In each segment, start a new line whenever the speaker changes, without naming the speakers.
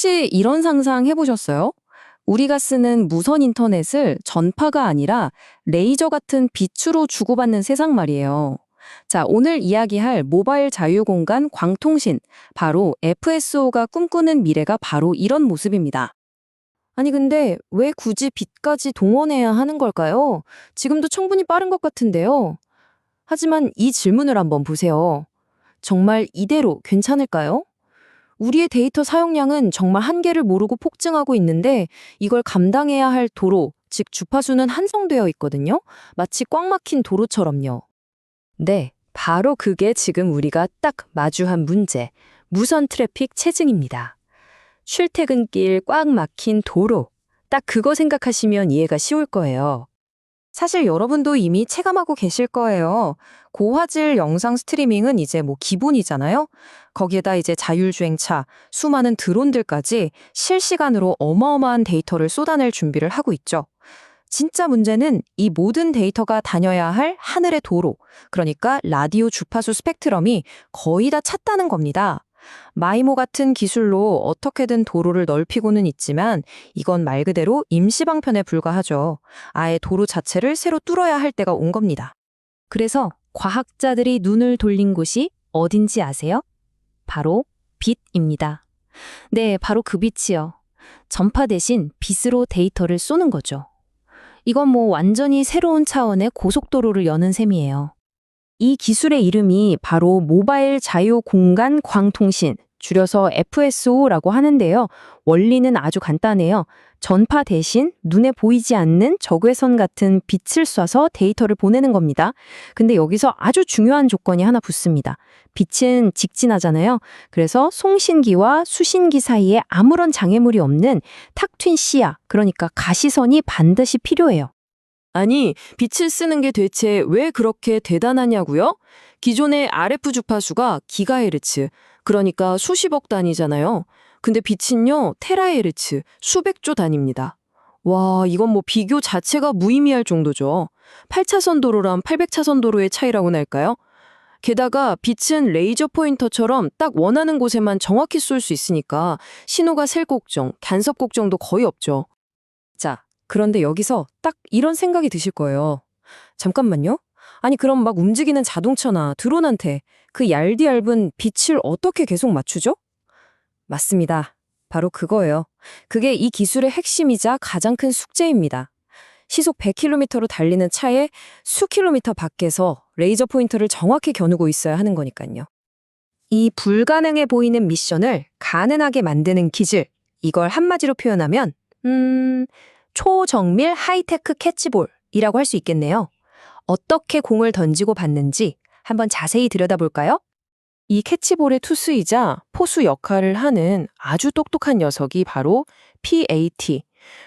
혹시 이런 상상 해보셨어요? 우리가 쓰는 무선 인터넷을 전파가 아니라 레이저 같은 빛으로 주고받는 세상 말이에요. 자, 오늘 이야기할 모바일 자유공간 광통신, 바로 FSO가 꿈꾸는 미래가 바로 이런 모습입니다.
아니 근데 왜 굳이 빛까지 동원해야 하는 걸까요? 지금도 충분히 빠른 것 같은데요. 하지만 이 질문을 한번 보세요. 정말 이대로 괜찮을까요? 우리의 데이터 사용량은 정말 한계를 모르고 폭증하고 있는데 이걸 감당해야 할 도로, 즉 주파수는 한정되어 있거든요. 마치 꽉 막힌 도로처럼요. 네, 바로 그게 지금 우리가 딱 마주한 문제, 무선 트래픽 체증입니다. 출퇴근길 꽉 막힌 도로. 딱 그거 생각하시면 이해가 쉬울 거예요.
사실 여러분도 이미 체감하고 계실 거예요. 고화질 영상 스트리밍은 이제 뭐 기본이잖아요. 거기에다 이제 자율주행차, 수많은 드론들까지 실시간으로 어마어마한 데이터를 쏟아낼 준비를 하고 있죠. 진짜 문제는 이 모든 데이터가 다녀야 할 하늘의 도로, 그러니까 라디오 주파수 스펙트럼이 거의 다 찼다는 겁니다. 마이모 같은 기술로 어떻게든 도로를 넓히고는 있지만 이건 말 그대로 임시방편에 불과하죠. 아예 도로 자체를 새로 뚫어야 할 때가 온 겁니다.
그래서 과학자들이 눈을 돌린 곳이 어딘지 아세요? 바로 빛입니다. 네, 바로 그 빛이요. 전파 대신 빛으로 데이터를 쏘는 거죠. 이건 뭐 완전히 새로운 차원의 고속도로를 여는 셈이에요. 이 기술의 이름이 바로 모바일 자유 공간 광통신, 줄여서 FSO라고 하는데요. 원리는 아주 간단해요. 전파 대신 눈에 보이지 않는 적외선 같은 빛을 쏴서 데이터를 보내는 겁니다. 근데 여기서 아주 중요한 조건이 하나 붙습니다. 빛은 직진하잖아요. 그래서 송신기와 수신기 사이에 아무런 장애물이 없는 탁 튠 시야, 그러니까 가시선이 반드시 필요해요.
아니, 빛을 쓰는 게 대체 왜 그렇게 대단하냐고요? 기존의 RF 주파수가 기가헤르츠, 그러니까 수십억 단위잖아요. 근데 빛은요, 테라헤르츠, 수백조 단위입니다. 와, 이건 뭐 비교 자체가 무의미할 정도죠. 8차선 도로랑 800차선 도로의 차이라고나 할까요? 게다가 빛은 레이저 포인터처럼 딱 원하는 곳에만 정확히 쏠 수 있으니까 신호가 셀 걱정, 간섭 걱정도 거의 없죠. 자, 그런데 여기서 딱 이런 생각이 드실 거예요. 잠깐만요. 아니 그럼 막 움직이는 자동차나 드론한테 그 얇은 빛을 어떻게 계속 맞추죠? 맞습니다. 바로 그거예요. 그게 이 기술의 핵심이자 가장 큰 숙제입니다. 시속 100km로 달리는 차에 수 킬로미터 밖에서 레이저 포인터를 정확히 겨누고 있어야 하는 거니까요. 이 불가능해 보이는 미션을 가능하게 만드는 기술, 이걸 한마디로 표현하면 초정밀 하이테크 캐치볼이라고 할 수 있겠네요. 어떻게 공을 던지고 받는지 한번 자세히 들여다볼까요? 이 캐치볼의 투수이자 포수 역할을 하는 아주 똑똑한 녀석이 바로 PAT,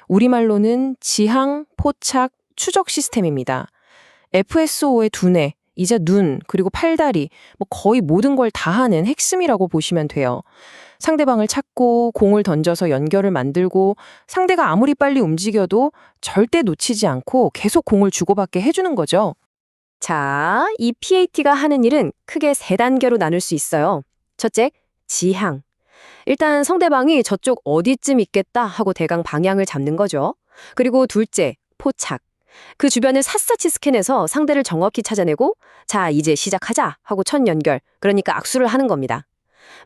우리말로는 지향, 포착, 추적 시스템입니다. FSO의 두뇌, 이제 눈, 그리고 팔다리, 뭐 거의 모든 걸 다 하는 핵심이라고 보시면 돼요. 상대방을 찾고 공을 던져서 연결을 만들고 상대가 아무리 빨리 움직여도 절대 놓치지 않고 계속 공을 주고받게 해주는 거죠. 자, 이 PAT가 하는 일은 크게 세 단계로 나눌 수 있어요. 첫째, 지향. 일단 상대방이 저쪽 어디쯤 있겠다 하고 대강 방향을 잡는 거죠. 그리고 둘째, 포착. 그 주변을 샅샅이 스캔해서 상대를 정확히 찾아내고 자, 이제 시작하자 하고 첫 연결, 그러니까 악수를 하는 겁니다.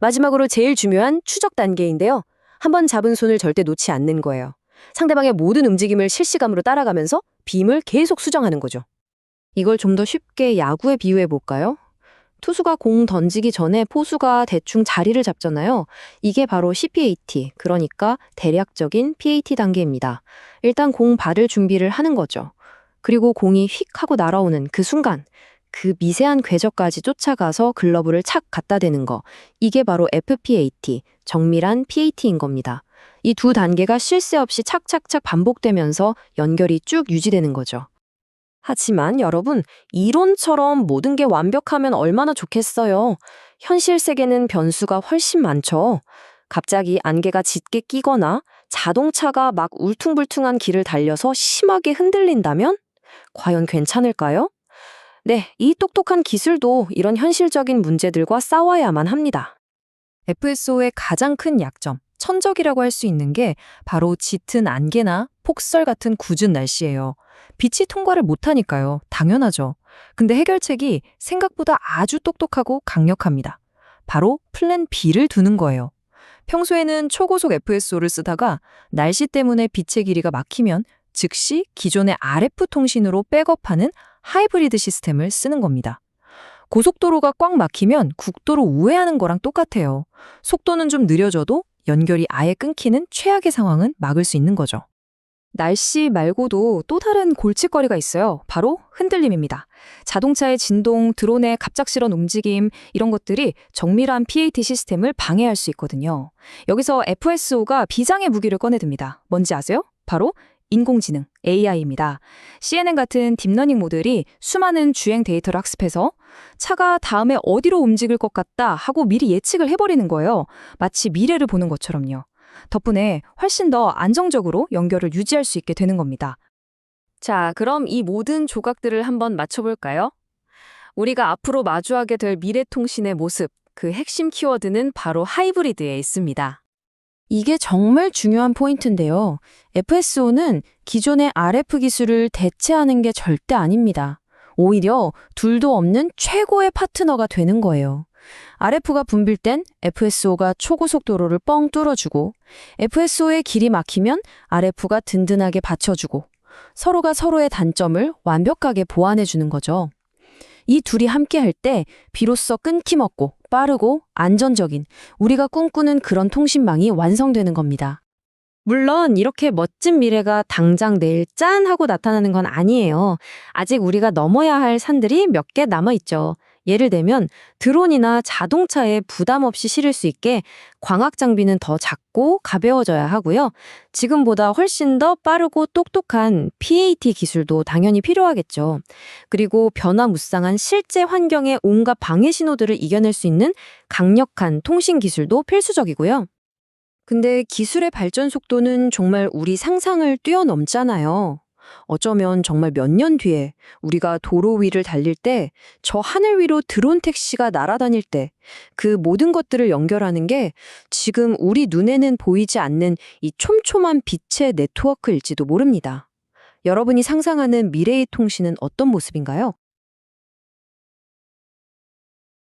마지막으로 제일 중요한 추적 단계인데요. 한번 잡은 손을 절대 놓지 않는 거예요. 상대방의 모든 움직임을 실시간으로 따라가면서 빔을 계속 수정하는 거죠. 이걸 좀 더 쉽게 야구에 비유해 볼까요? 투수가 공 던지기 전에 포수가 대충 자리를 잡잖아요. 이게 바로 CPAT, 그러니까 대략적인 PAT 단계입니다. 일단 공 받을 준비를 하는 거죠. 그리고 공이 휙 하고 날아오는 그 순간, 그 미세한 궤적까지 쫓아가서 글러브를 착 갖다 대는 거. 이게 바로 FPAT, 정밀한 PAT인 겁니다. 이 두 단계가 쉴 새 없이 착착착 반복되면서 연결이 쭉 유지되는 거죠. 하지만 여러분, 이론처럼 모든 게 완벽하면 얼마나 좋겠어요. 현실 세계는 변수가 훨씬 많죠. 갑자기 안개가 짙게 끼거나 자동차가 막 울퉁불퉁한 길을 달려서 심하게 흔들린다면? 과연 괜찮을까요? 네, 이 똑똑한 기술도 이런 현실적인 문제들과 싸워야만 합니다. FSO의 가장 큰 약점, 천적이라고 할 수 있는 게 바로 짙은 안개나 폭설 같은 궂은 날씨예요. 빛이 통과를 못하니까요. 당연하죠. 근데 해결책이 생각보다 아주 똑똑하고 강력합니다. 바로 플랜 B를 두는 거예요. 평소에는 초고속 FSO를 쓰다가 날씨 때문에 빛의 길이가 막히면 즉시 기존의 RF 통신으로 백업하는 하이브리드 시스템을 쓰는 겁니다. 고속도로가 꽉 막히면 국도로 우회하는 거랑 똑같아요. 속도는 좀 느려져도 연결이 아예 끊기는 최악의 상황은 막을 수 있는 거죠. 날씨 말고도 또 다른 골칫거리가 있어요. 바로 흔들림입니다. 자동차의 진동, 드론의 갑작스런 움직임, 이런 것들이 정밀한 PAT 시스템을 방해할 수 있거든요. 여기서 FSO가 비장의 무기를 꺼내듭니다. 뭔지 아세요? 바로 인공지능, AI입니다. CNN 같은 딥러닝 모델이 수많은 주행 데이터를 학습해서 차가 다음에 어디로 움직일 것 같다 하고 미리 예측을 해버리는 거예요. 마치 미래를 보는 것처럼요. 덕분에 훨씬 더 안정적으로 연결을 유지할 수 있게 되는 겁니다. 자, 그럼 이 모든 조각들을 한번 맞춰볼까요? 우리가 앞으로 마주하게 될 미래통신의 모습, 그 핵심 키워드는 바로 하이브리드에 있습니다.
이게 정말 중요한 포인트인데요. FSO는 기존의 RF 기술을 대체하는 게 절대 아닙니다. 오히려 둘도 없는 최고의 파트너가 되는 거예요. RF가 붐빌 땐 FSO가 초고속도로를 뻥 뚫어주고, FSO의 길이 막히면 RF가 든든하게 받쳐주고, 서로가 서로의 단점을 완벽하게 보완해주는 거죠. 이 둘이 함께 할 때 비로소 끊김없고 빠르고 안전적인 우리가 꿈꾸는 그런 통신망이 완성되는 겁니다. 물론 이렇게 멋진 미래가 당장 내일 짠 하고 나타나는 건 아니에요. 아직 우리가 넘어야 할 산들이 몇 개 남아있죠. 예를 들면 드론이나 자동차에 부담 없이 실을 수 있게 광학 장비는 더 작고 가벼워져야 하고요. 지금보다 훨씬 더 빠르고 똑똑한 PAT 기술도 당연히 필요하겠죠. 그리고 변화무쌍한 실제 환경의 온갖 방해 신호들을 이겨낼 수 있는 강력한 통신 기술도 필수적이고요. 근데 기술의 발전 속도는 정말 우리 상상을 뛰어넘잖아요. 어쩌면 정말 몇 년 뒤에 우리가 도로 위를 달릴 때, 저 하늘 위로 드론 택시가 날아다닐 때, 그 모든 것들을 연결하는 게 지금 우리 눈에는 보이지 않는 이 촘촘한 빛의 네트워크일지도 모릅니다. 여러분이 상상하는 미래의 통신은 어떤 모습인가요?